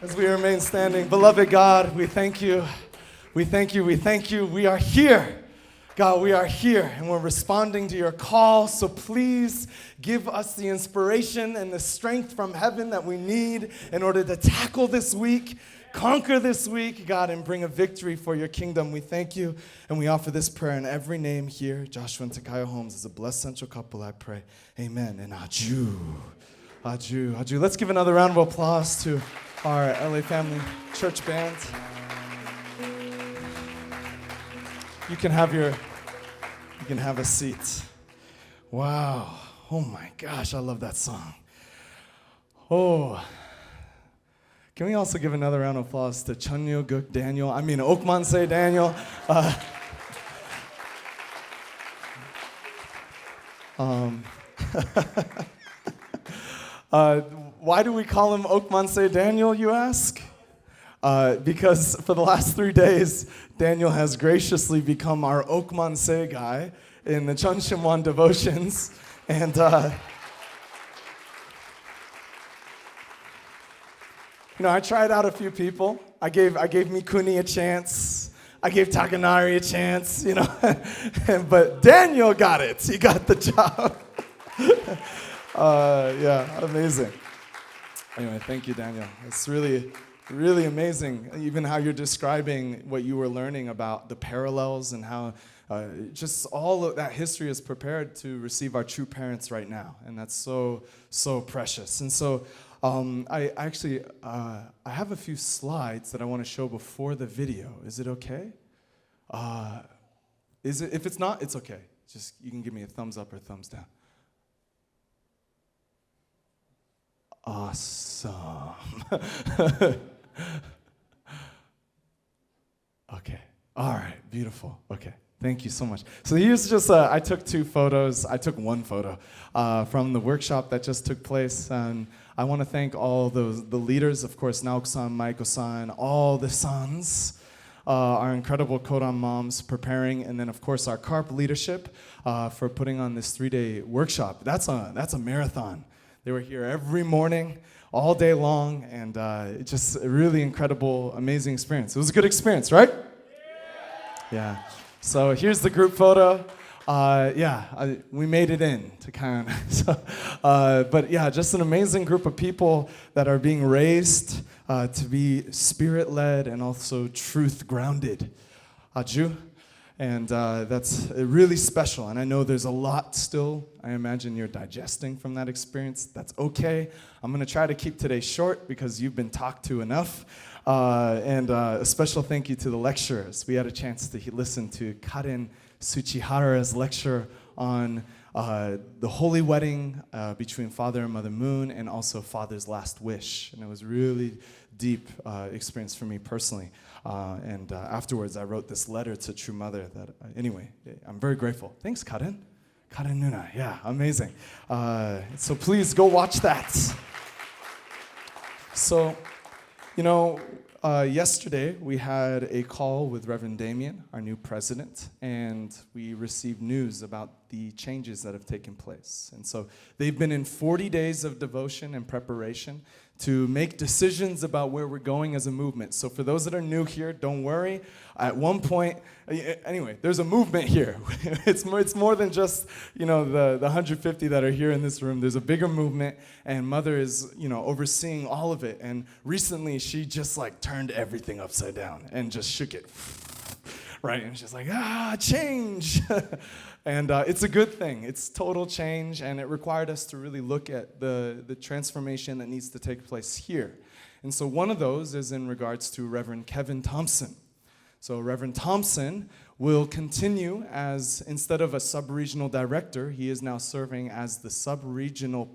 As we remain standing, beloved God, we thank you. We thank you. We thank you. We are here. God, we are here and we're responding to your call. So please give us the inspiration and the strength from heaven that we need in order to tackle this week, conquer this week, God, and bring a victory for your kingdom. We thank you and we offer this prayer in every name here. Joshua and Takaya Holmes is a blessed central couple, I pray. Amen. And Aju. Aju. Aju. Let's give another round of applause to our LA Family Church band. You can have a seat. Wow. Oh my gosh, I love that song. Oh. Can we also give another round of applause to Chunyo Guk Daniel? Okmanse Daniel. Why do we call him Okmanse Daniel, you ask? Because for the last 3 days, Daniel has graciously become our Okmanse guy in the Chunshimwan devotions. And, I tried out a few people. I gave Mikuni a chance. I gave Takanari a chance, but Daniel got it. He got the job. Yeah, amazing. Anyway, thank you, Daniel. It's really, really amazing, even how you're describing what you were learning about the parallels and how just all of that history is prepared to receive our true parents right now. And that's so, so precious. And so I have a few slides that I want to show before the video. Is it okay? If it's not, it's okay. Just, you can give me a thumbs up or thumbs down. Awesome. Okay. All right. Beautiful. Okay. Thank you so much. So here's just, I took 2 photos. I took 1 photo from the workshop that just took place. And I want to thank all the leaders, of course, Naok-san, Maiko-san, all the sons, our incredible Kodan moms preparing, and then, of course, our CARP leadership for putting on this 3-day workshop. That's a marathon. They were here every morning, all day long, and just a really incredible, amazing experience. It was a good experience, right? Yeah. So here's the group photo. We made it in to kind of. But yeah, just an amazing group of people that are being raised to be spirit-led and also truth-grounded. Aju. And that's really special. And I know there's a lot still, I imagine you're digesting from that experience. That's okay. I'm going to try to keep today short because you've been talked to enough. And a special thank you to the lecturers. We had a chance to listen to Karen Tsuchihara's lecture on the holy wedding between Father and Mother Moon and also Father's last wish. And it was really deep experience for me personally. And afterwards, I wrote this letter to True Mother that, anyway, I'm very grateful. Thanks, Karen. Karen Nuna, yeah, amazing. So please go watch that. So, yesterday we had a call with Reverend Damien, our new president, and we received news about the changes that have taken place. And so they've been in 40 days of devotion and preparation to make decisions about where we're going as a movement. So for those that are new here, don't worry. At one point, anyway, there's a movement here. It's more than just, the 150 that are here in this room. There's a bigger movement, and Mother is, overseeing all of it. And recently, she just turned everything upside down and just shook it. Right? And she's like, change. And it's a good thing. It's total change, and it required us to really look at the transformation that needs to take place here. And so one of those is in regards to Reverend Kevin Thompson. So Reverend Thompson will continue as, instead of a sub-regional director, he is now serving as the sub-regional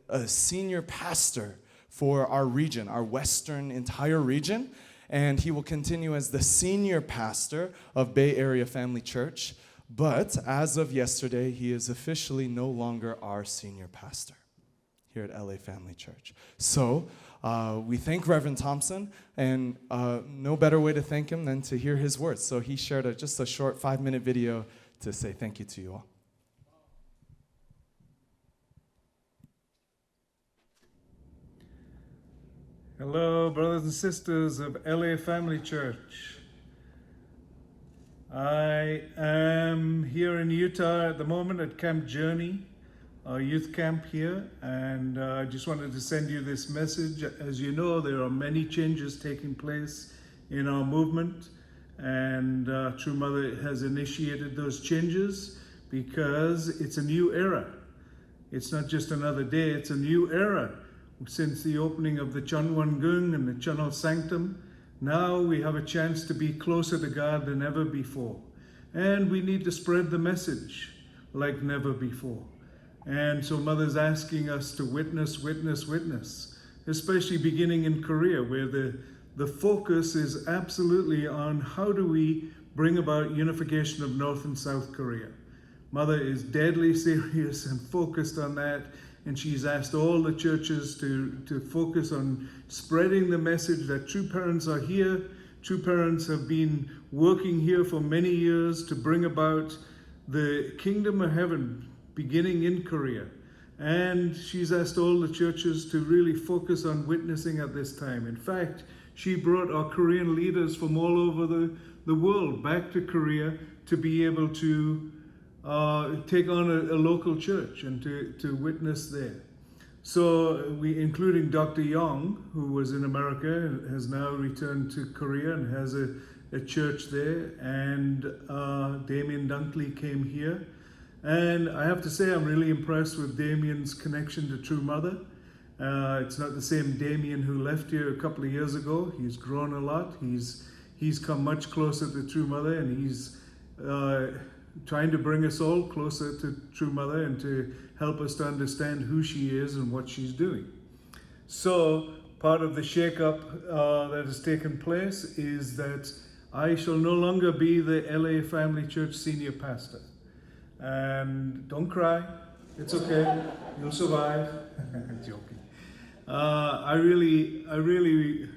a senior pastor for our region, our western entire region. And he will continue as the senior pastor of Bay Area Family Church. But as of yesterday, he is officially no longer our senior pastor here at LA Family Church. So we thank Reverend Thompson, and no better way to thank him than to hear his words. So he shared just a short 5-minute video to say thank you to you all. Hello, brothers and sisters of LA Family Church. I am here in Utah at the moment at Camp Journey, our youth camp here, and I just wanted to send you this message. As you know, there are many changes taking place in our movement, and True Mother has initiated those changes because it's a new era. It's not just another day, it's a new era. Since the opening of the Chunwan Gung and the Chunal Sanctum, now we have a chance to be closer to God than ever before. And we need to spread the message like never before. And so Mother's asking us to witness, witness, witness, especially beginning in Korea, where the focus is absolutely on how do we bring about unification of North and South Korea. Mother is deadly serious and focused on that. And she's asked all the churches to focus on spreading the message that true parents are here. True parents have been working here for many years to bring about the kingdom of heaven beginning in Korea. And she's asked all the churches to really focus on witnessing at this time. In fact, she brought our Korean leaders from all over the world back to Korea to be able to take on a local church and to witness there. So we, including Dr. Young, who was in America, has now returned to Korea and has a church there, and Damien Dunkley came here. And I have to say, I'm really impressed with Damien's connection to True Mother. It's not the same Damien who left here a couple of years ago. He's grown a lot. He's come much closer to True Mother, and he's trying to bring us all closer to True Mother and to help us to understand who she is and what she's doing. So part of the shake-up that has taken place is that I shall no longer be the LA Family Church senior pastor. And don't cry, it's okay, you'll survive. Joking. I really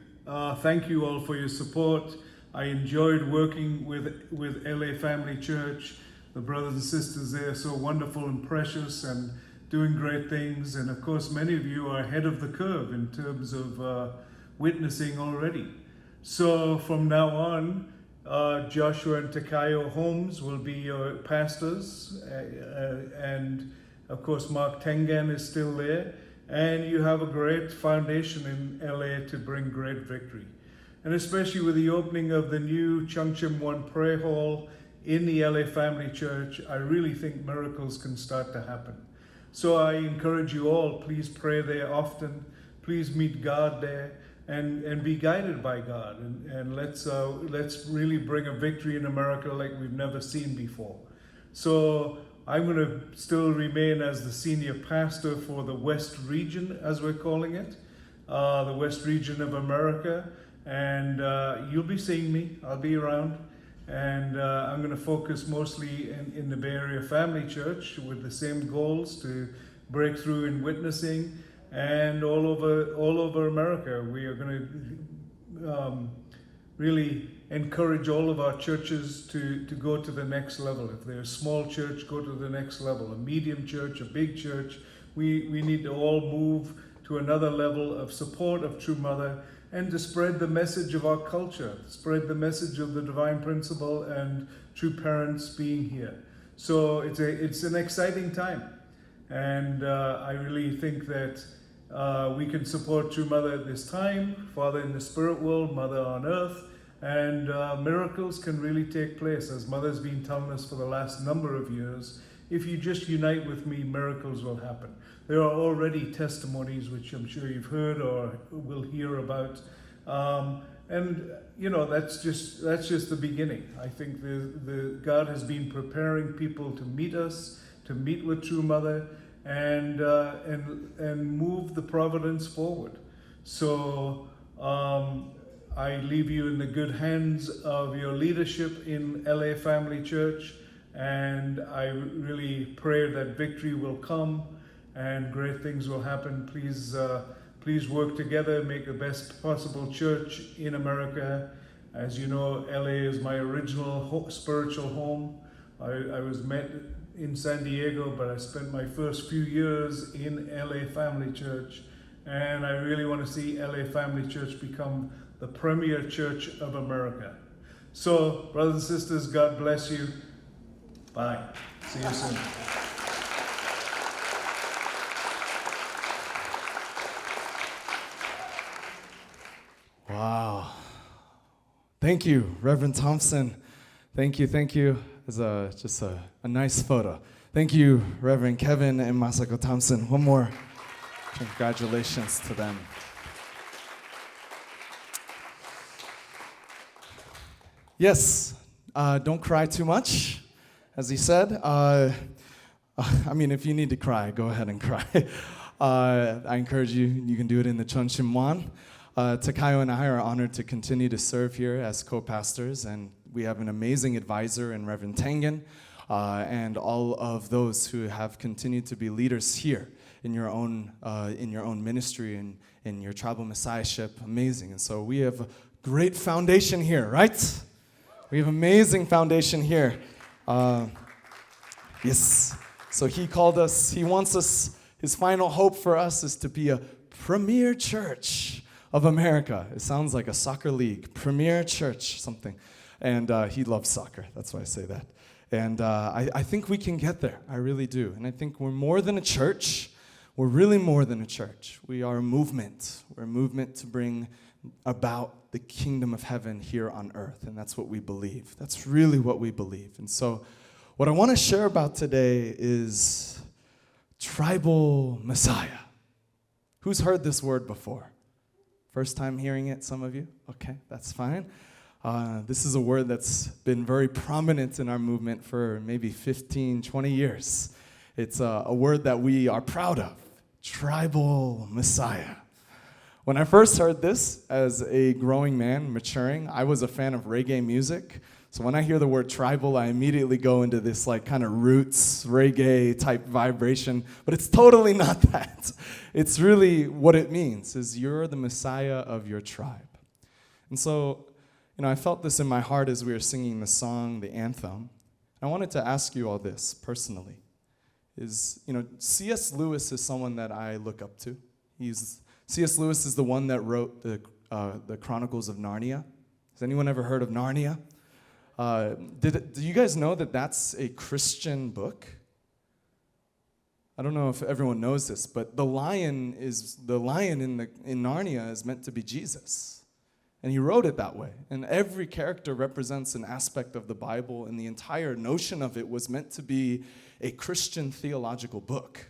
thank you all for your support. I enjoyed working with LA Family Church. The brothers and sisters there are so wonderful and precious and doing great things. And of course, many of you are ahead of the curve in terms of witnessing already. So from now on, Joshua and Takayo Holmes will be your pastors. And of course, Mark Tengan is still there. And you have a great foundation in LA to bring great victory. And especially with the opening of the new Chungchim One Prayer Hall in the LA Family Church, I really think miracles can start to happen. So I encourage you all, please pray there often. Please meet God there and be guided by God. And let's really bring a victory in America like we've never seen before. So I'm going to still remain as the senior pastor for the West region, as we're calling it, the West region of America. And you'll be seeing me. I'll be around. And I'm going to focus mostly in the Bay Area Family Church with the same goals to break through in witnessing. And all over America, we are going to really encourage all of our churches to go to the next level. If they're a small church, go to the next level. A medium church, a big church. We need to all move to another level of support of True Mother and to spread the message of our culture, spread the message of the divine principle and true parents being here. So it's an exciting time. And I really think that we can support True Mother at this time, Father in the spirit world, Mother on earth, and miracles can really take place, as Mother's been telling us for the last number of years. If you just unite with me, miracles will happen. There are already testimonies, which I'm sure you've heard or will hear about. And you know, that's just the beginning. I think the God has been preparing people to meet us, to meet with True Mother, and move the providence forward. So I leave you in the good hands of your leadership in LA Family Church, and I really pray that victory will come and great things will happen. Please work together, make the best possible church in America. As you know, LA is my original spiritual home. I was met in San Diego, but I spent my first few years in LA Family Church, and I really want to see LA Family Church become the premier church of America. So, brothers and sisters, God bless you. Bye. See you soon. Wow. Thank you, Reverend Thompson. Thank you. It's just a nice photo. Thank you, Reverend Kevin and Masako Thompson. One more. Congratulations to them. Yes, don't cry too much, as he said. I mean, if you need to cry, go ahead and cry. I encourage you, you can do it in the Chonshimwan. Takayo and I are honored to continue to serve here as co-pastors, and we have an amazing advisor in Reverend Tangen, and all of those who have continued to be leaders here in your own ministry and in your tribal messiahship. Amazing. And so we have a great foundation here, right? We have amazing foundation here. Yes. So he called us, he wants us, his final hope for us is to be a premier church of America. It sounds like a soccer league, premier church, something. And he loves soccer, that's why I say that. And I think we can get there, I really do. And I think we're more than a church. We're really more than a church. We are a movement. We're a movement to bring about the kingdom of heaven here on earth. And that's what we believe. That's really what we believe. And so what I want to share about today is tribal Messiah. Who's heard this word before? First time hearing it, some of you? Okay, that's fine. This is a word that's been very prominent in our movement for maybe 15, 20 years. It's a word that we are proud of, tribal Messiah. When I first heard this as a growing man, maturing, I was a fan of reggae music. So when I hear the word tribal, I immediately go into this like kind of roots, reggae type vibration, but it's totally not that. It's really what it means, is you're the Messiah of your tribe. And so, I felt this in my heart as we were singing the song, the anthem. I wanted to ask you all this personally. C.S. Lewis is someone that I look up to. C.S. Lewis is the one that wrote the Chronicles of Narnia. Has anyone ever heard of Narnia? Do you guys know that that's a Christian book? I don't know if everyone knows this, but the lion in Narnia is meant to be Jesus. And he wrote it that way. And every character represents an aspect of the Bible, and the entire notion of it was meant to be a Christian theological book,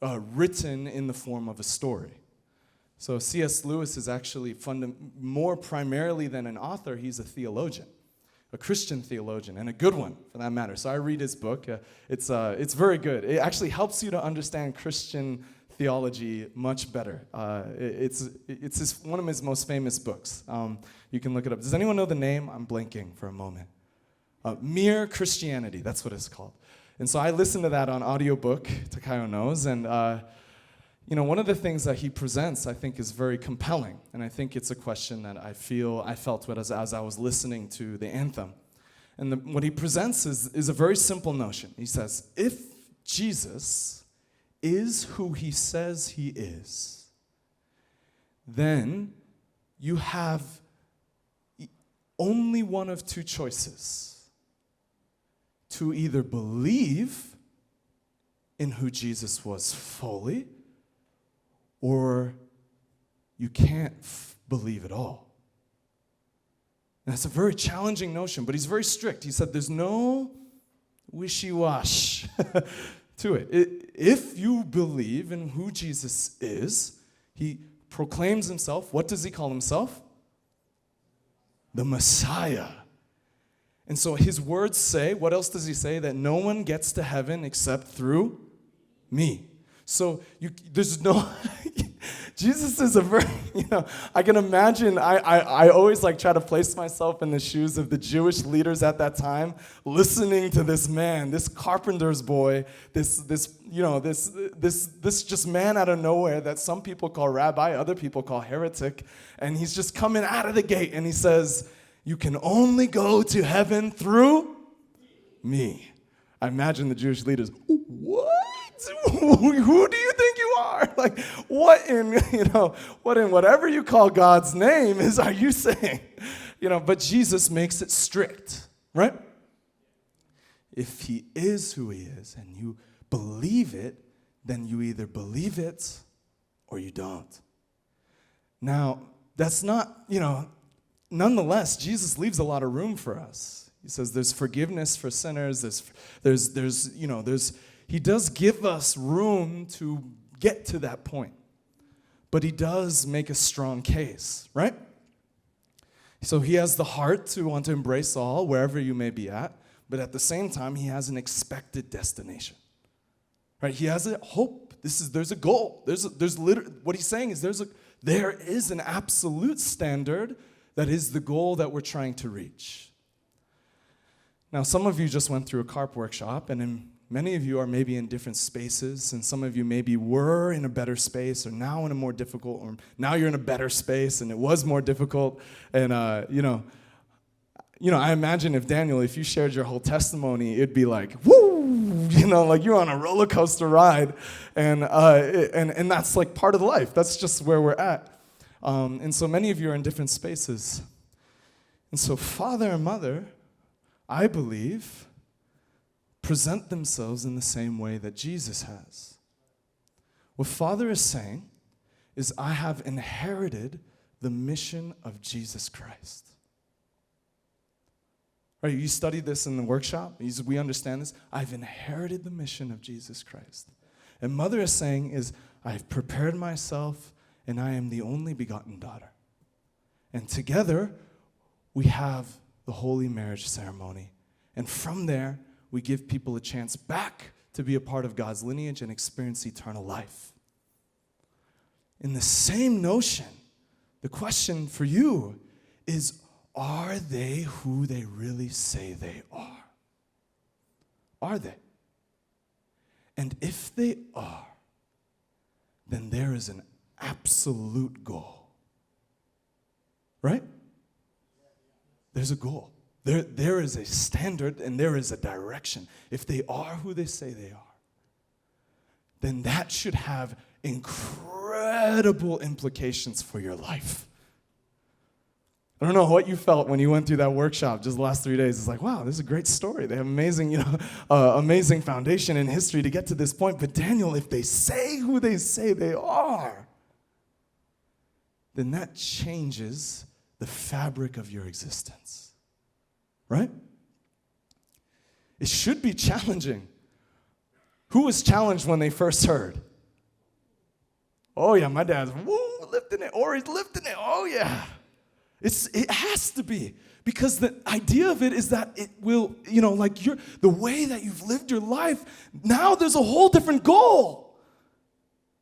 written in the form of a story. So C.S. Lewis is actually more primarily than an author, he's a theologian, a Christian theologian, and a good one for that matter. So I read his book. It's very good. It actually helps you to understand Christian theology much better. It's one of his most famous books. You can look it up. Does anyone know the name? I'm blanking for a moment. Mere Christianity, that's what it's called. And so I listened to that on audiobook, Takayo knows, and one of the things that he presents I think is very compelling, and I think it's a question that I felt as I was listening to the anthem. And what he presents is a very simple notion. He says, if Jesus is who he says he is, then you have only one of two choices: to either believe in who Jesus was fully, or you can't believe at all. And that's a very challenging notion, but he's very strict. He said there's no wishy-wash to it. If you believe in who Jesus is, he proclaims himself. What does he call himself? The Messiah. And so his words say, what else does he say? That no one gets to heaven except through me. So there's no, Jesus is a very, I can imagine, I always try to place myself in the shoes of the Jewish leaders at that time, listening to this man, this carpenter's boy, this just man out of nowhere that some people call rabbi, other people call heretic, and he's just coming out of the gate and he says, you can only go to heaven through me. I imagine the Jewish leaders, what? Who do you think you are? Like, what in whatever you call God's name are you saying? But Jesus makes it strict, right? If he is who he is and you believe it, then you either believe it or you don't. Now, that's not, nonetheless, Jesus leaves a lot of room for us. He says there's forgiveness for sinners, he does give us room to get to that point. But he does make a strong case, right? So he has the heart to want to embrace all, wherever you may be at, but at the same time, he has an expected destination. Right? He has a hope. There's a goal. There's literally, what he's saying is there is an absolute standard that is the goal that we're trying to reach. Now, some of you just went through a carp workshop, and many of you are maybe in different spaces, and some of you maybe were in a better space, or now in a more difficult, or now you're in a better space, and it was more difficult. And I imagine if you shared your whole testimony, it'd be like, woo, like you're on a roller coaster ride, and that's like part of life. That's just where we're at. And so many of you are in different spaces. And so father and mother, I believe, present themselves in the same way that Jesus has. What Father is saying is, I have inherited the mission of Jesus Christ. Right, you studied this in the workshop. We understand this. I've inherited the mission of Jesus Christ. And Mother is saying is, I've prepared myself, and I am the only begotten daughter. And together, we have the holy marriage ceremony. And from there, we give people a chance back to be a part of God's lineage and experience eternal life. In the same notion, the question for you is, are they who they really say they are? Are they? And if they are, then there is an absolute goal. Right? There's a goal. There is a standard and there is a direction. If they are who they say they are, then that should have incredible implications for your life. I don't know what you felt when you went through that workshop just the last 3 days. It's like, wow, this is a great story. They have amazing, amazing foundation in history to get to this point. But Daniel, if they say who they say they are, then that changes the fabric of your existence. Right? It should be challenging. Who was challenged when they first heard? Oh yeah, my dad's lifting it, or he's lifting it. Oh yeah. It has to be, because the idea of it is that it will, the way that you've lived your life, now there's a whole different goal.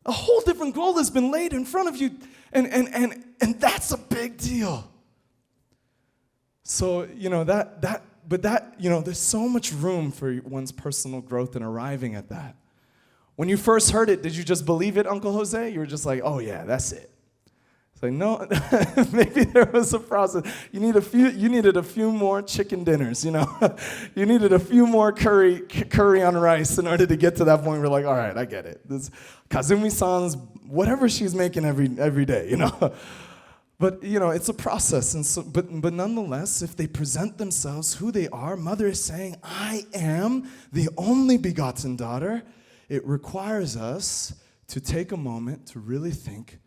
A whole different goal has been laid in front of you, and that's a big deal. So, there's so much room for one's personal growth in arriving at that. When you first heard it, did you just believe it, Uncle Jose? You were just like, oh yeah, that's it. It's like, no, maybe there was a process. You needed a few more chicken dinners, You needed a few more curry on rice in order to get to that point where you're like, all right, I get it. This Kazumi-san's, whatever she's making every day, But, it's a process. And so, but nonetheless, if they present themselves who they are, Mother is saying, I am the only begotten daughter. It requires us to take a moment to really think,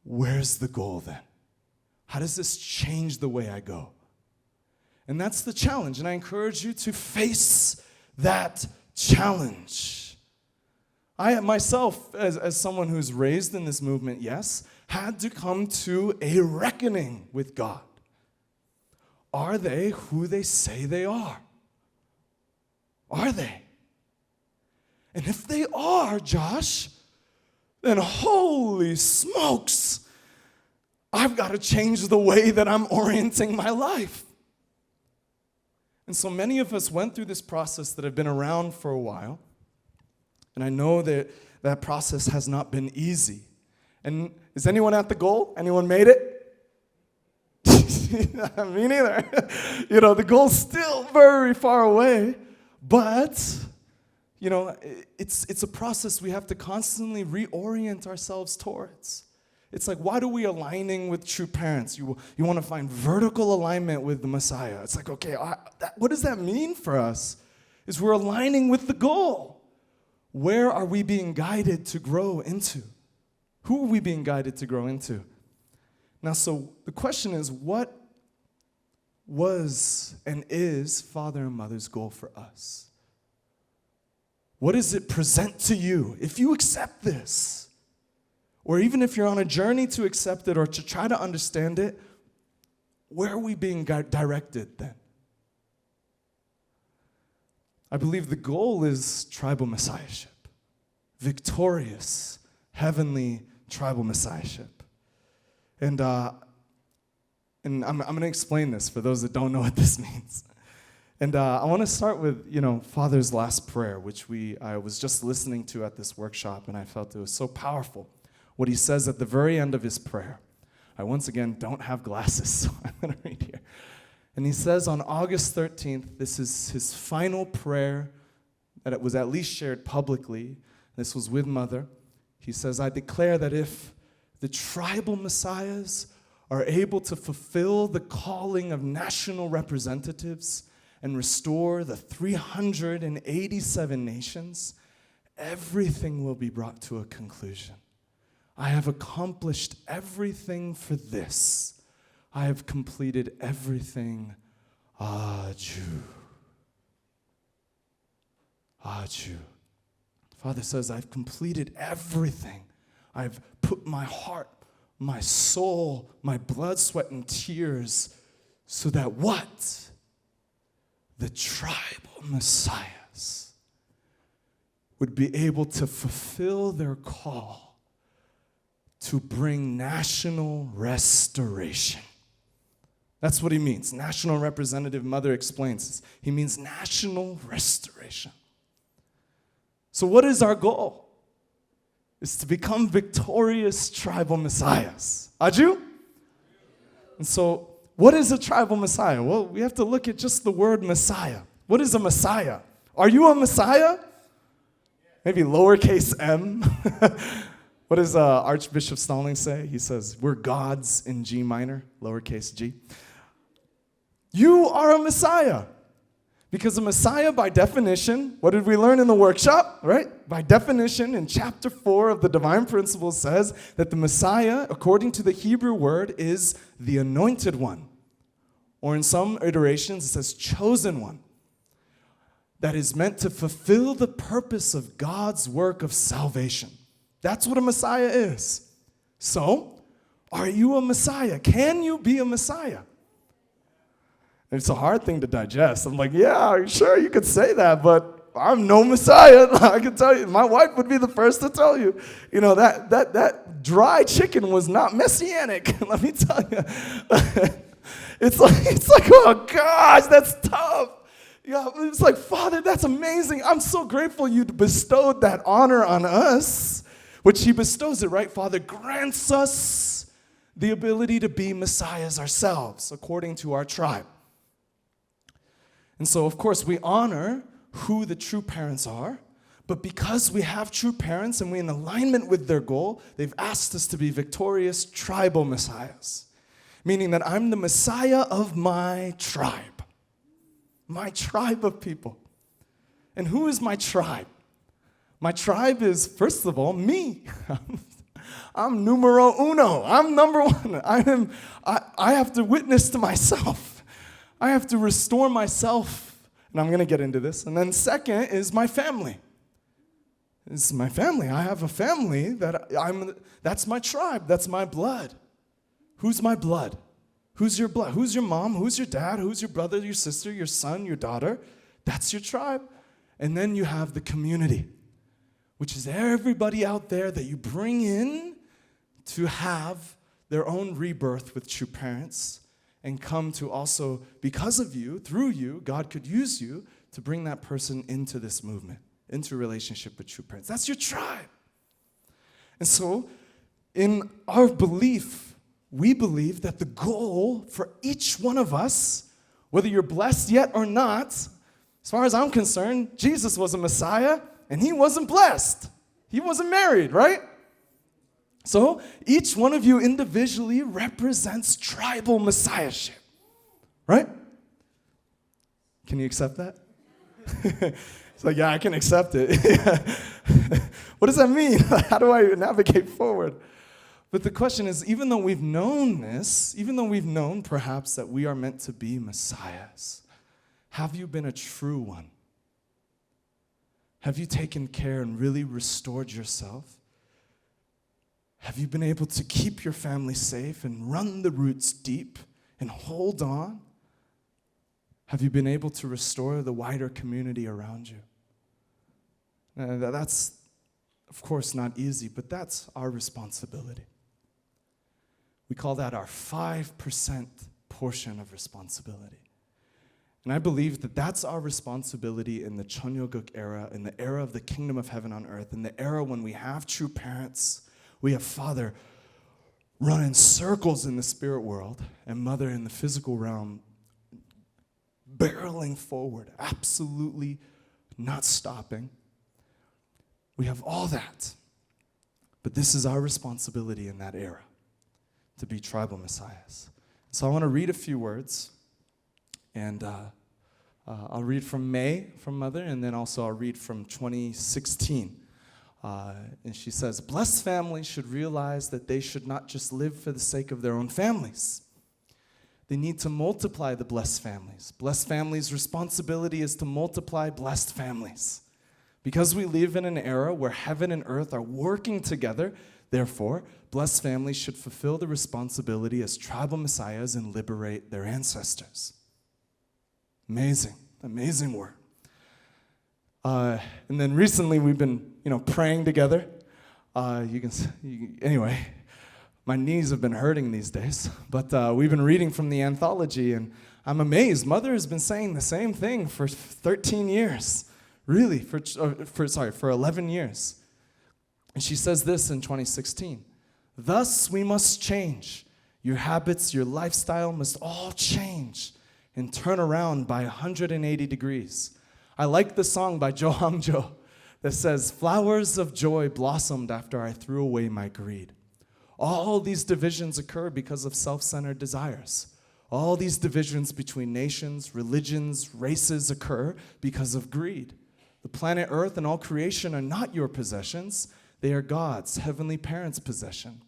where's the goal then? How does this change the way I go? And that's the challenge. And I encourage you to face that challenge. I myself, as someone who's raised in this movement, yes, had to come to a reckoning with God. Are they who they say they are? Are they? And if they are, Josh, then holy smokes, I've got to change the way that I'm orienting my life. And so many of us went through this process that have been around for a while. And I know that that process has not been easy. And is anyone at the goal? Anyone made it? Me neither. The goal's still very far away. But, it's a process we have to constantly reorient ourselves towards. It's like, why do we aligning with true parents? You want to find vertical alignment with the Messiah. It's like, okay, what does that mean for us? Is we're aligning with the goal. Where are we being guided to grow into? Who are we being guided to grow into? Now, so the question is, what was and is Father and Mother's goal for us? What does it present to you? If you accept this, or even if you're on a journey to accept it or to try to understand it, where are we being directed then? I believe the goal is tribal messiahship, victorious, heavenly tribal messiahship. And I'm going to explain this for those that don't know what this means. And I want to start with, Father's last prayer, which I was just listening to at this workshop, and I felt it was so powerful. What he says at the very end of his prayer. I once again don't have glasses, so I'm going to read here. And he says on August 13th, this is his final prayer that it was at least shared publicly. This was with Mother. He says, I declare that if the tribal messiahs are able to fulfill the calling of national representatives and restore the 387 nations, everything will be brought to a conclusion. I have accomplished everything for this. I have completed everything. Adieu. Adieu. Father says, I've completed everything. I've put my heart, my soul, my blood, sweat, and tears so that what? The tribal messiahs would be able to fulfill their call to bring national restoration. That's what he means. National representative, Mother explains this. He means national restoration. So what is our goal? It's to become victorious tribal messiahs. Aju? And so what is a tribal messiah? Well, we have to look at just the word Messiah. What is a Messiah? Are you a Messiah? Maybe lowercase m. What does Archbishop Stallings say? He says, we're gods in G minor, lowercase g. You are a Messiah. Because a Messiah, by definition, what did we learn in the workshop, right? By definition, in chapter 4 of the Divine Principles says that the Messiah, according to the Hebrew word, is the anointed one. Or in some iterations, it says chosen one. That is meant to fulfill the purpose of God's work of salvation. That's what a Messiah is. So, are you a Messiah? Can you be a Messiah? It's a hard thing to digest. I'm like, yeah, sure, you could say that, but I'm no Messiah. I can tell you, my wife would be the first to tell you, that dry chicken was not messianic. Let me tell you. It's like, oh gosh, that's tough. Yeah, it's like, Father, that's amazing. I'm so grateful you bestowed that honor on us, which he bestows it, right? Father grants us the ability to be messiahs ourselves, according to our tribe. And so, of course, we honor who the true parents are, but because we have true parents and we're in alignment with their goal, they've asked us to be victorious tribal messiahs, meaning that I'm the Messiah of my tribe of people. And who is my tribe? My tribe is, first of all, me. I'm numero uno. I'm number one. I have to witness to myself. I have to restore myself. And I'm going to get into this. And then second is my family. This is my family. I have a family that's my tribe. That's my blood. Who's my blood? Who's your blood? Who's your mom? Who's your dad? Who's your brother, your sister, your son, your daughter? That's your tribe. And then you have the community, which is everybody out there that you bring in to have their own rebirth with true parents and come to also, because of you, through you, God could use you to bring that person into this movement, into a relationship with true parents. That's your tribe. And so, in our belief, we believe that the goal for each one of us, whether you're blessed yet or not, as far as I'm concerned, Jesus was a Messiah, and he wasn't blessed. He wasn't married, right? So each one of you individually represents tribal messiahship, right? Can you accept that? It's like, yeah, I can accept it. What does that mean? How do I navigate forward? But the question is, even though we've known this, even though we've known perhaps that we are meant to be messiahs, have you been a true one? Have you taken care and really restored yourself? Have you been able to keep your family safe and run the roots deep and hold on? Have you been able to restore the wider community around you? That's, of course, not easy, but that's our responsibility. We call that our 5% portion of responsibility. And I believe that that's our responsibility in the Cheonyoguk era, in the era of the kingdom of heaven on earth, in the era when we have true parents. We have father running circles in the spirit world and mother in the physical realm barreling forward, absolutely not stopping. We have all that. But this is our responsibility in that era, to be tribal messiahs. So I want to read a few words, and I'll read from May, from Mother, and then also I'll read from 2016. And she says, blessed families should realize that they should not just live for the sake of their own families. They need to multiply the blessed families. Blessed families' responsibility is to multiply blessed families. Because we live in an era where heaven and earth are working together, therefore, blessed families should fulfill the responsibility as tribal messiahs and liberate their ancestors. Amazing, amazing word. And then recently we've been, praying together. Anyway, my knees have been hurting these days, but we've been reading from the anthology, and I'm amazed. Mother has been saying the same thing for 13 years, really, for 11 years. And she says this in 2016. Thus we must change. Your habits, your lifestyle must all change and turn around by 180 degrees. I like the song by Jo Hang-jo that says, flowers of joy blossomed after I threw away my greed. All these divisions occur because of self-centered desires. All these divisions between nations, religions, races occur because of greed. The planet Earth and all creation are not your possessions. They are God's, heavenly parents' possession.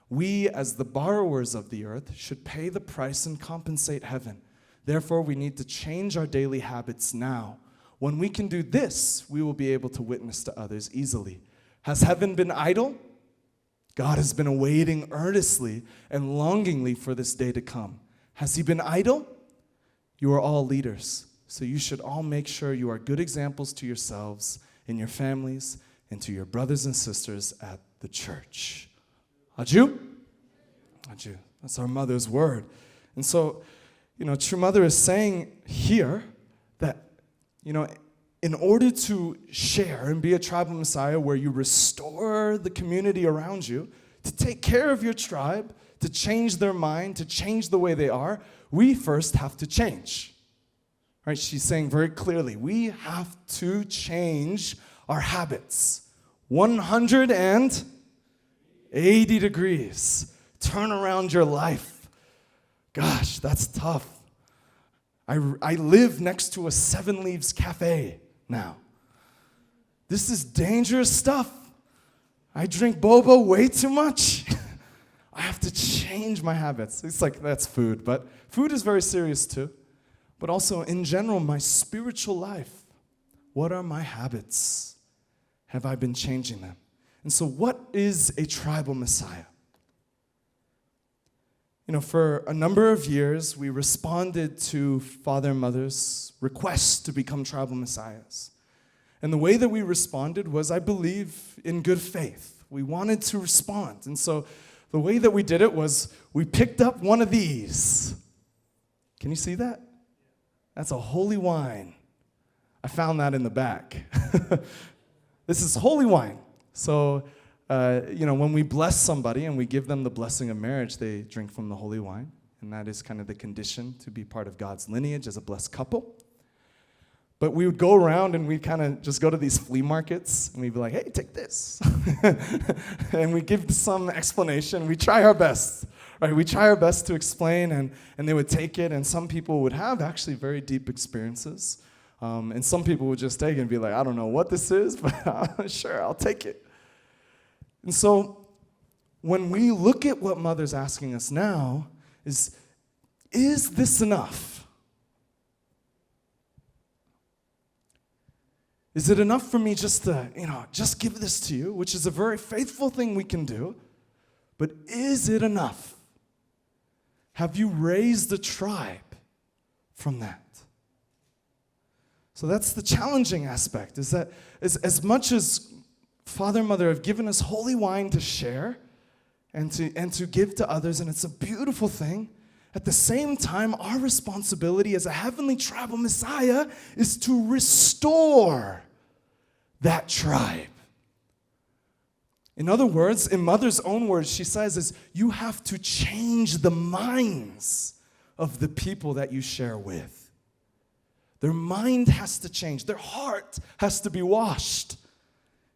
We, as the borrowers of the earth, should pay the price and compensate heaven. Therefore, we need to change our daily habits now. When we can do this, we will be able to witness to others easily. Has heaven been idle? God has been awaiting earnestly and longingly for this day to come. Has he been idle? You are all leaders, so you should all make sure you are good examples to yourselves and your families and to your brothers and sisters at the church. Aju? Aju. That's our mother's word. And so, True Mother is saying here that, in order to share and be a tribal messiah where you restore the community around you, to take care of your tribe, to change their mind, to change the way they are, we first have to change. Right? She's saying very clearly, we have to change our habits. 180 degrees. Turn around your life. Gosh, that's tough. I live next to a 7 Leaves cafe now. This is dangerous stuff. I drink boba way too much. I have to change my habits. It's like, that's food, but food is very serious too. But also, in general, my spiritual life. What are my habits? Have I been changing them? And so what is a tribal messiah? For a number of years, we responded to Father and Mother's request to become tribal messiahs. And the way that we responded was, I believe, in good faith. We wanted to respond. And so the way that we did it was we picked up one of these. Can you see that? That's a holy wine. I found that in the back. This is holy wine. So, when we bless somebody and we give them the blessing of marriage, they drink from the holy wine. And that is kind of the condition to be part of God's lineage as a blessed couple. But we would go around and we'd kind of just go to these flea markets and we'd be like, hey, take this. And we give some explanation. We try our best, right? We try our best to explain, and they would take it, and some people would have actually very deep experiences. And some people would just take it and be like, I don't know what this is, but sure, I'll take it. And so when we look at what Mother's asking us now, is this enough? Is it enough for me just to, just give this to you, which is a very faithful thing we can do, but is it enough? Have you raised a tribe from that? So that's the challenging aspect, is that as much as Father and Mother have given us holy wine to share and to give to others, and it's a beautiful thing, at the same time, our responsibility as a heavenly tribal Messiah is to restore that tribe. In other words, in Mother's own words, she says is you have to change the minds of the people that you share with. Their mind has to change. Their heart has to be washed.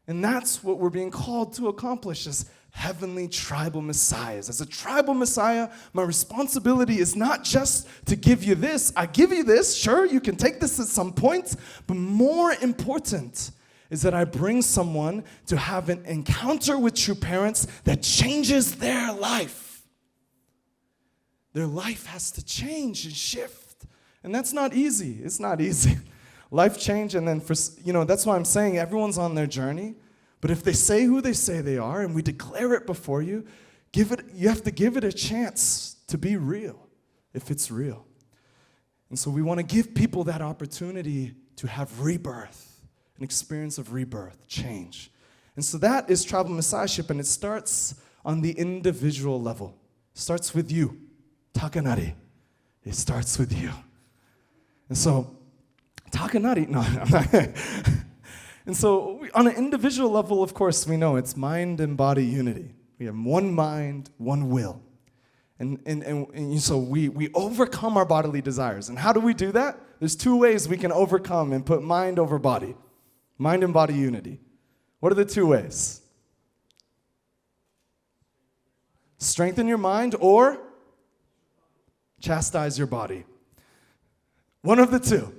And that's what we're being called to accomplish as heavenly tribal messiahs. As a tribal messiah, my responsibility is not just to give you this. I give you this, sure, you can take this at some point, but more important is that I bring someone to have an encounter with true parents that changes their life. Their life has to change and shift. And that's not easy. It's not easy. Life change, and then that's why I'm saying everyone's on their journey. But if they say who they say they are, and we declare it before you, you have to give it a chance to be real, if it's real. And so we want to give people that opportunity to have rebirth, an experience of rebirth, change. And so that is tribal messiahship, and it starts on the individual level. It starts with you, Takanari. It starts with you. And so, Takanari, no, I'm not. And so on an individual level, of course, we know it's mind and body unity. We have one mind, one will. And so we overcome our bodily desires. And how do we do that? There's two ways we can overcome and put mind over body. Mind and body unity. What are the two ways? Strengthen your mind or chastise your body. One of the two,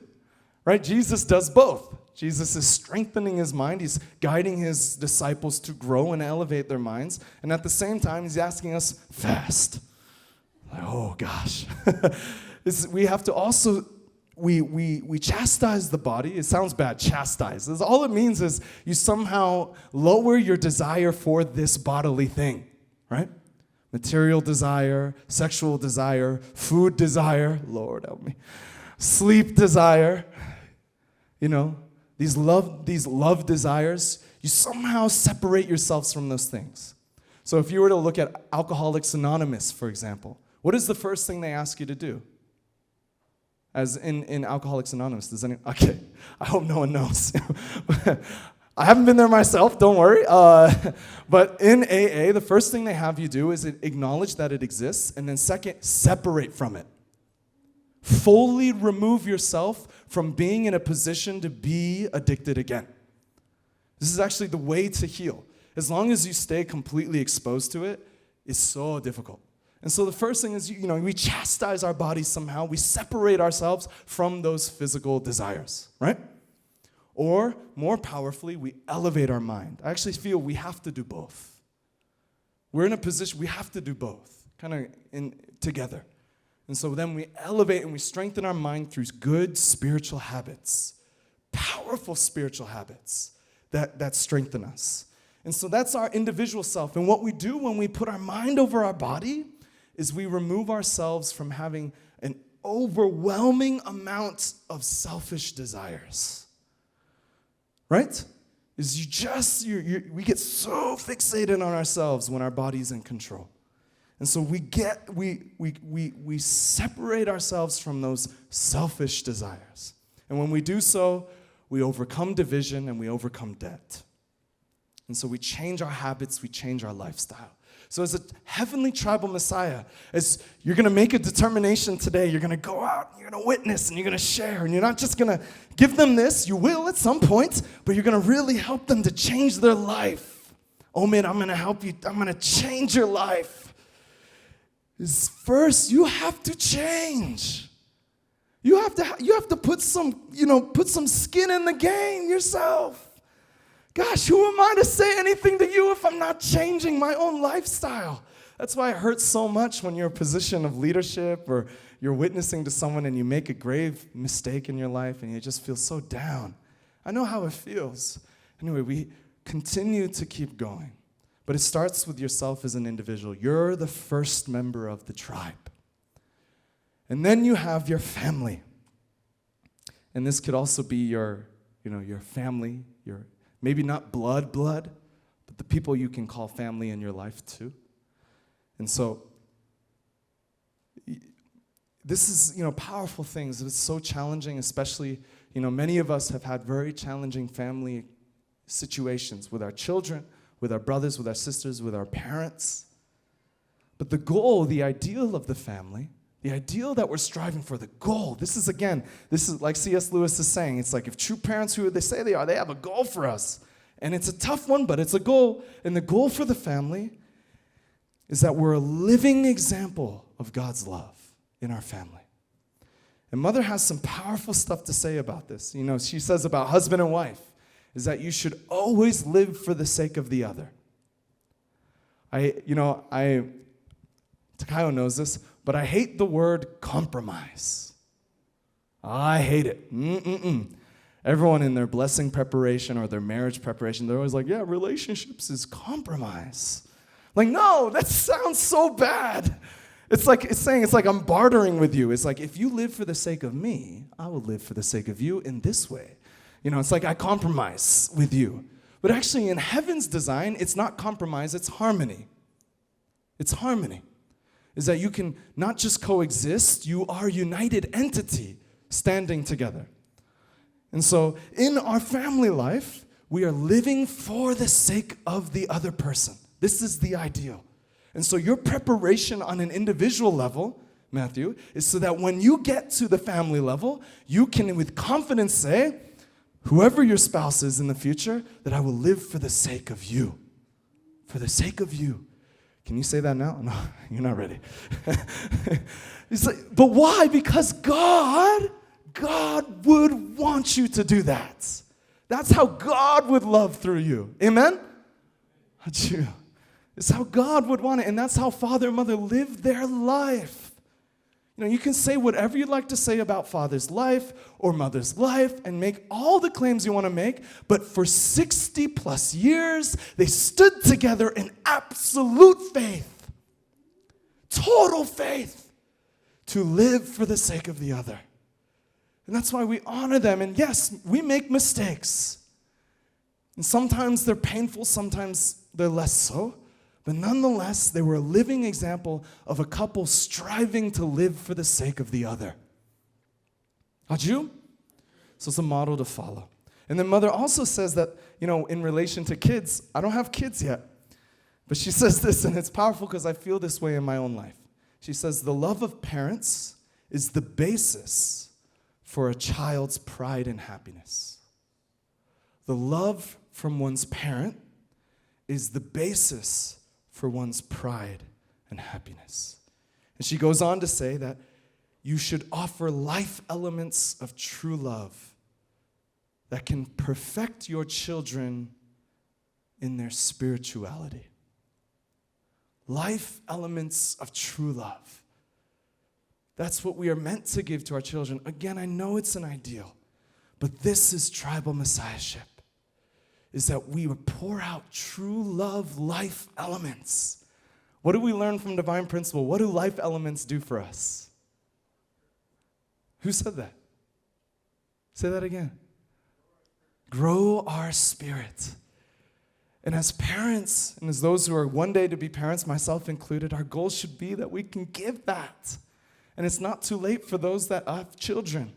right? Jesus does both. Jesus is strengthening his mind. He's guiding his disciples to grow and elevate their minds. And at the same time, he's asking us, fast. Like, oh, gosh. We have to also, we chastise the body. It sounds bad, chastise. All it means is you somehow lower your desire for this bodily thing, right? Material desire, sexual desire, food desire, Lord help me, sleep desire, these love desires, you somehow separate yourselves from those things. So if you were to look at Alcoholics Anonymous, for example, what is the first thing they ask you to do? As in Alcoholics Anonymous, okay, I hope no one knows. I haven't been there myself, don't worry. But in AA, the first thing they have you do is acknowledge that it exists, and then second, separate from it. Fully remove yourself from being in a position to be addicted again. This is actually the way to heal. As long as you stay completely exposed to it, it's so difficult. And so the first thing is, we chastise our bodies somehow. We separate ourselves from those physical desires, right? Or, more powerfully, we elevate our mind. I actually feel we have to do both. We're in a position, we have to do both, kind of together. And so then we elevate and we strengthen our mind through good spiritual habits, powerful spiritual habits that strengthen us. And so that's our individual self. And what we do when we put our mind over our body is we remove ourselves from having an overwhelming amount of selfish desires. Right? We get so fixated on ourselves when our body's in control. And so we separate ourselves from those selfish desires. And when we do so, we overcome division and we overcome debt. And so we change our habits, we change our lifestyle. So as a heavenly tribal Messiah, as you're going to make a determination today, you're going to go out, and you're going to witness, and you're going to share, and you're not just going to give them this. You will at some point, but you're going to really help them to change their life. Oh man, I'm going to help you. I'm going to change your life. Is first, you have to change. You have to put some skin in the game yourself. Gosh, who am I to say anything to you if I'm not changing my own lifestyle? That's why it hurts so much when you're in a position of leadership or you're witnessing to someone and you make a grave mistake in your life and you just feel so down. I know how it feels. Anyway, we continue to keep going. But it starts with yourself as an individual. You're the first member of the tribe. And then you have your family. And this could also be your family, your maybe not blood, but the people you can call family in your life too. And so this is, powerful things. It's so challenging, especially, many of us have had very challenging family situations with our children, with our brothers, with our sisters, with our parents. But the goal, the ideal of the family, the ideal that we're striving for, the goal, this is like C.S. Lewis is saying, it's like if true parents, who they say they are, they have a goal for us. And it's a tough one, but it's a goal. And the goal for the family is that we're a living example of God's love in our family. And Mother has some powerful stuff to say about this. She says about husband and wife, is that you should always live for the sake of the other. Takayo knows this, but I hate the word compromise. I hate it. Everyone in their blessing preparation or their marriage preparation, they're always like, yeah, relationships is compromise. Like, no, that sounds so bad. It's like I'm bartering with you. It's like, if you live for the sake of me, I will live for the sake of you in this way. It's like I compromise with you. But actually, in heaven's design, it's not compromise, it's harmony. It's harmony. Is that you can not just coexist, you are a united entity standing together. And so in our family life, we are living for the sake of the other person. This is the ideal. And so your preparation on an individual level, Matthew, is so that when you get to the family level, you can with confidence say, whoever your spouse is in the future, that I will live for the sake of you. For the sake of you. Can you say that now? No, you're not ready. It's like, but why? Because God would want you to do that. That's how God would love through you. Amen? It's how God would want it, and that's how father and mother live their life. You can say whatever you'd like to say about father's life or mother's life and make all the claims you want to make, but for 60 plus years, they stood together in absolute faith, total faith, to live for the sake of the other. And that's why we honor them. And yes, we make mistakes. And sometimes they're painful, sometimes they're less so. But nonetheless, they were a living example of a couple striving to live for the sake of the other. Haju? So it's a model to follow. And then Mother also says that, in relation to kids, I don't have kids yet. But she says this, and it's powerful because I feel this way in my own life. She says, the love of parents is the basis for a child's pride and happiness. The love from one's parent is the basis for one's pride and happiness. And she goes on to say that you should offer life elements of true love that can perfect your children in their spirituality. Life elements of true love. That's what we are meant to give to our children. Again, I know it's an ideal, but this is tribal messiahship. Is that we would pour out true love life elements. What do we learn from divine principle? What do life elements do for us? Who said that? Say that again. Grow our spirit. And as parents, and as those who are one day to be parents, myself included, our goal should be that we can give that. And it's not too late for those that have children.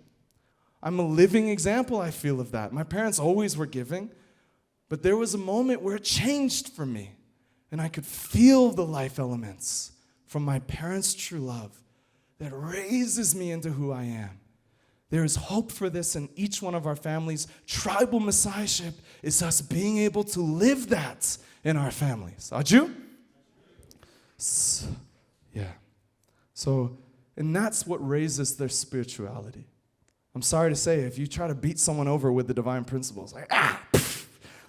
I'm a living example, I feel, of that. My parents always were giving. But there was a moment where it changed for me. and I could feel the life elements from my parents' true love that raises me into who I am. There is hope for this in each one of our families. Tribal Messiahship is us being able to live that in our families. Are you? Yeah. So, and that's what raises their spirituality. I'm sorry to say, if you try to beat someone over with the divine principles, like,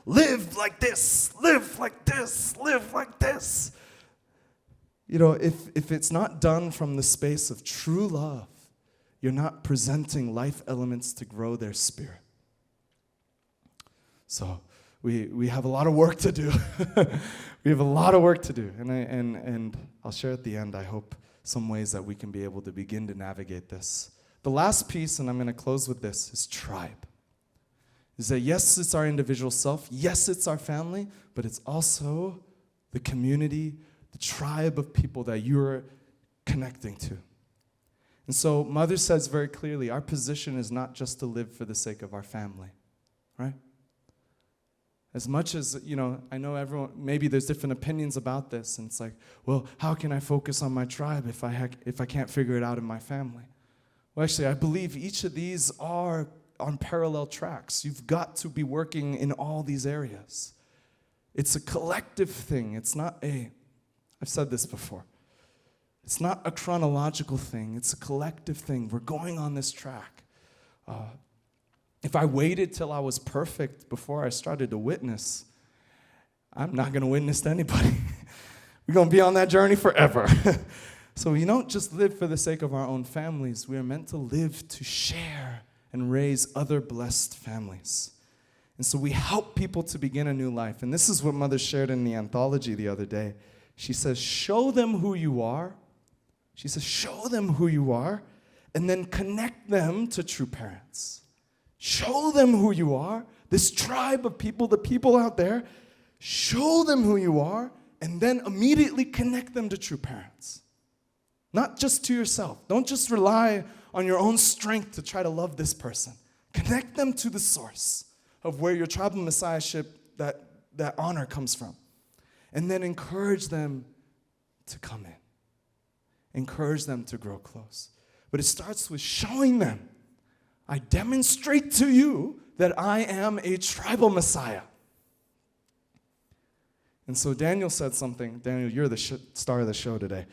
live like this, live like this, live like this. You know, if it's not done from the space of true love, you're not presenting life elements to grow their spirit. So we have a lot of work to do. We have a lot of work to do. And I'll share at the end, I hope, some ways that we can be able to begin to navigate this. The last piece, and I'm going to close with this, is tribe. Is that yes, it's our individual self. Yes, it's our family. But it's also the community, the tribe of people that you're connecting to. And so Mother says very clearly, our position is not just to live for the sake of our family, right? As much as, you know, I know everyone, maybe there's different opinions about this, and it's like, well, how can I focus on my tribe if I can't figure it out in my family? Well, actually, I believe each of these are on parallel tracks. You've got to be working in all these areas. It's a collective thing. It's not I've said this before. It's not a chronological thing. It's a collective thing. We're going on this track. If I waited till I was perfect before I started to witness, I'm not going to witness to anybody. We're going to be on that journey forever. So we don't just live for the sake of our own families. We are meant to live to share and raise other blessed families. And so we help people to begin a new life. And this is what Mother shared in the anthology the other day. She says, show them who you are. She says, show them who you are, and then connect them to true parents. Show them who you are, this tribe of people, the people out there, show them who you are, and then immediately connect them to true parents. Not just to yourself. Don't just rely on your own strength to try to love this person. Connect them to the source of where your tribal messiahship, that honor comes from. And then encourage them to come in. Encourage them to grow close. But it starts with showing them. I demonstrate to you that I am a tribal Messiah. And so Daniel said something. Daniel, you're the star of the show today.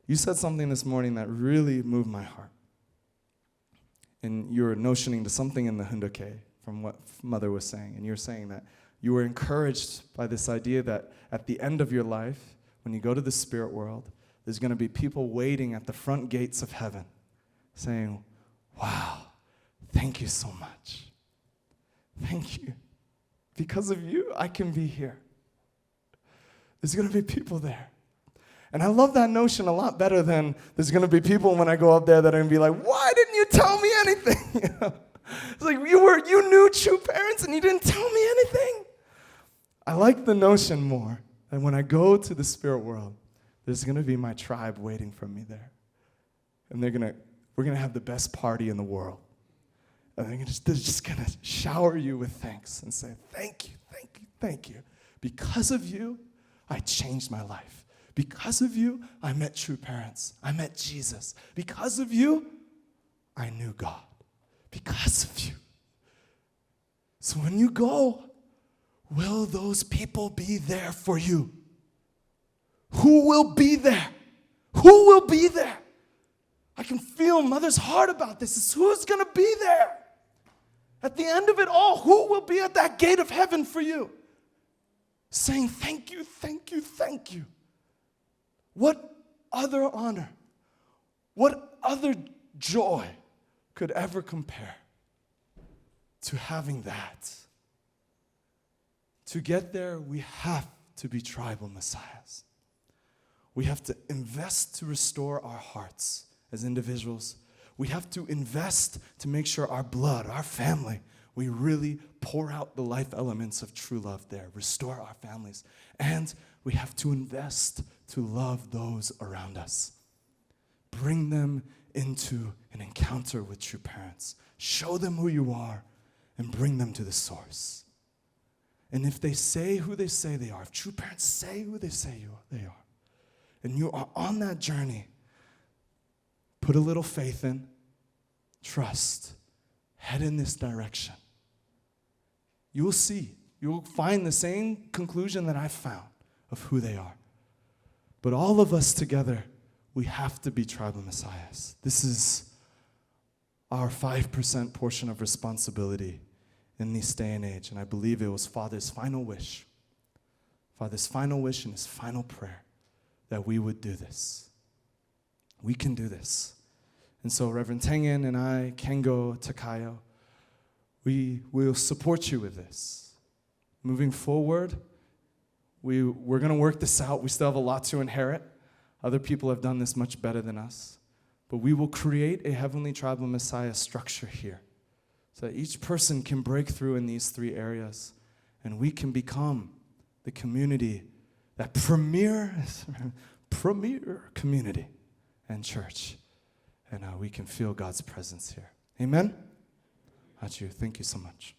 You said something this morning that really moved my heart. And you were notioning to something in the Hundoke from what Mother was saying. And you're saying that you were encouraged by this idea that at the end of your life, when you go to the spirit world, there's going to be people waiting at the front gates of heaven saying, wow, thank you so much. Thank you. Because of you, I can be here. There's going to be people there. And I love that notion a lot better than there's going to be people when I go up there that are going to be like, why didn't you tell me anything? It's like you knew true parents and you didn't tell me anything. I like the notion more that when I go to the spirit world, there's going to be my tribe waiting for me there. And we're going to have the best party in the world. And they're just going to shower you with thanks and say, thank you, thank you, thank you. Because of you, I changed my life. Because of you, I met true parents. I met Jesus. Because of you, I knew God. Because of you. So when you go, will those people be there for you? Who will be there? Who will be there? I can feel Mother's heart about this. It's who's going to be there? At the end of it all, who will be at that gate of heaven for you? Saying, thank you, thank you, thank you. What other honor, what other joy could ever compare to having that? To get there, we have to be tribal messiahs. We have to invest to restore our hearts as individuals. We have to invest to make sure our blood, our family, we really pour out the life elements of true love there, restore our families. And we have to invest to love those around us. Bring them into an encounter with true parents. Show them who you are and bring them to the source. And if they say who they say they are, if true parents say who they say they are, and you are on that journey, put a little faith in, trust, head in this direction. You will see. You will find the same conclusion that I found of who they are. But all of us together, we have to be tribal messiahs. This is our 5% portion of responsibility in this day and age. And I believe it was Father's final wish. Father's final wish and his final prayer that we would do this. We can do this. And so Reverend Tengen and I, Kengo, Takayo, we will support you with this. Moving forward, we're going to work this out. We still have a lot to inherit. Other people have done this much better than us. But we will create a Heavenly Tribal Messiah structure here so that each person can break through in these 3 areas and we can become the community, that premier community and church. And we can feel God's presence here. Amen? Thank you so much.